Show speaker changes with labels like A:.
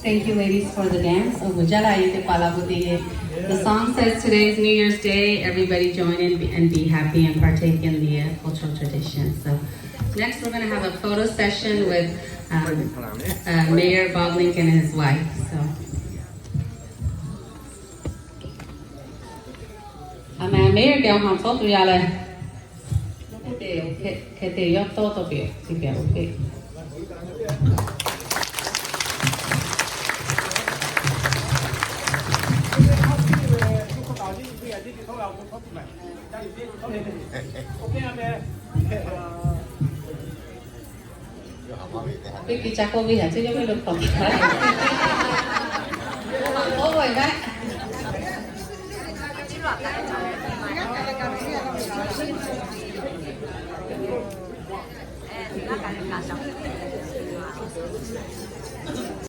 A: Thank you, ladies, for the dance. The song says today is New Year's Day. Everybody join in and be happy and partake in the cultural tradition. So next we're going to have a photo session with Mayor Bob Lincoln and his wife. So. Mayorကဟောဆောတူရလဲဟုတ်တယ်ခဲ့တဲ့ရောက်တော့ပြစီပြโอเคพี่จักรวิหารจะยังไม่ลงต่อโอ้ยได้